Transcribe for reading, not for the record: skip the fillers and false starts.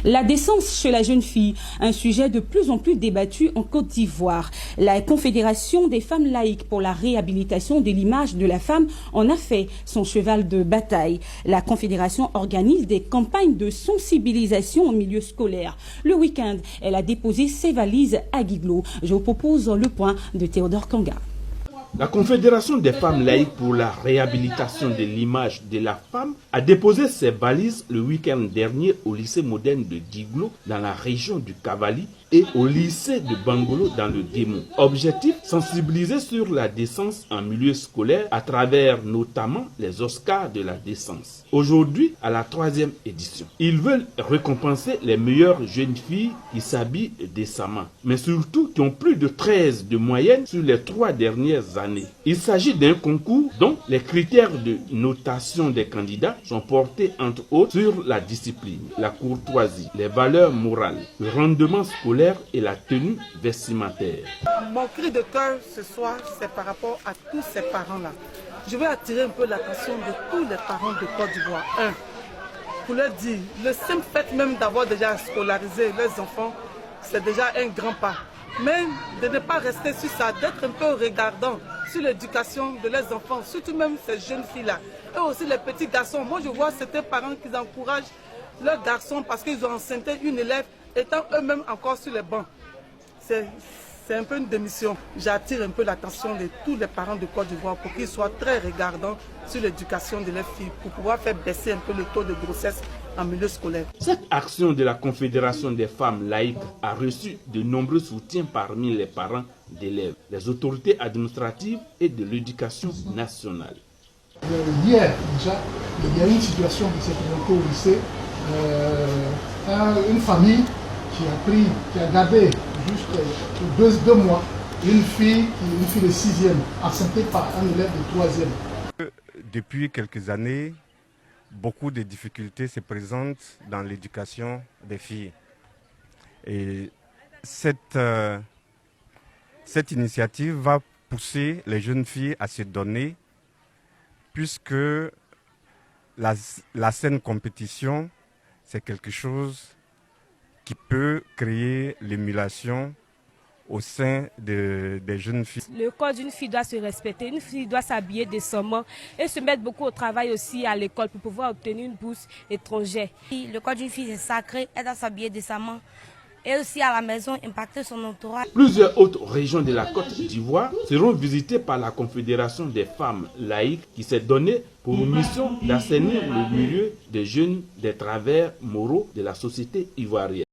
La décence chez la jeune fille, un sujet de plus en plus débattu en Côte d'Ivoire. La Confédération des femmes laïques pour la réhabilitation de l'image de la femme en a fait son cheval de bataille. La Confédération organise des campagnes de sensibilisation au milieu scolaire. Le week-end, elle a déposé ses valises à Guiglo. Je vous propose le point de Théodore Kanga. La Confédération des femmes laïques pour la réhabilitation de l'image de la femme a déposé ses valises le week-end dernier au lycée moderne de Guiglo dans la région du Cavali et au lycée de Bangolo dans le Démon. Objectif, sensibiliser sur la décence en milieu scolaire à travers notamment les Oscars de la décence. Aujourd'hui, à la 3e édition, ils veulent récompenser les meilleures jeunes filles qui s'habillent décemment, mais surtout qui ont plus de 13 de moyenne sur les 3 dernières années. Il s'agit d'un concours dont les critères de notation des candidats sont portés entre autres sur la discipline, la courtoisie, les valeurs morales, le rendement scolaire et la tenue vestimentaire. Mon cri de cœur ce soir, c'est par rapport à tous ces parents-là. Je vais attirer un peu l'attention de tous les parents de Côte d'Ivoire. Pour leur dire, le simple fait même d'avoir déjà scolarisé leurs enfants, c'est déjà un grand pas. Mais de ne pas rester sur ça, d'être un peu regardant sur l'éducation de leurs enfants, surtout même ces jeunes filles-là. Et aussi les petits garçons. Moi, je vois certains parents qui encouragent leurs garçons parce qu'ils ont enceinté une élève étant eux-mêmes encore sur les bancs. C'est un peu une démission. J'attire un peu l'attention de tous les parents de Côte d'Ivoire pour qu'ils soient très regardants sur l'éducation de leurs filles pour pouvoir faire baisser un peu le taux de grossesse en milieu scolaire. Cette action de la Confédération des femmes laïques a reçu de nombreux soutiens parmi les parents d'élèves, les autorités administratives et de l'éducation nationale. Hier déjà, il y a une situation qui s'est présentée au lycée. Une famille qui a gardé juste 2 mois une fille de 6e, enceinte par un élève de 3e. Depuis quelques années, beaucoup de difficultés se présentent dans l'éducation des filles. Et cette initiative va pousser les jeunes filles à se donner, puisque la saine compétition, c'est quelque chose qui peut créer l'émulation au sein des jeunes filles. Le corps d'une fille doit se respecter, une fille doit s'habiller décemment et se mettre beaucoup au travail aussi à l'école pour pouvoir obtenir une bourse étrangère. Le corps d'une fille est sacré, elle doit s'habiller décemment et aussi à la maison impacter son entourage. Plusieurs autres régions de la Côte d'Ivoire seront visitées par la Confédération des femmes laïques qui s'est donnée pour mission d'assainir le milieu des jeunes des travers moraux de la société ivoirienne.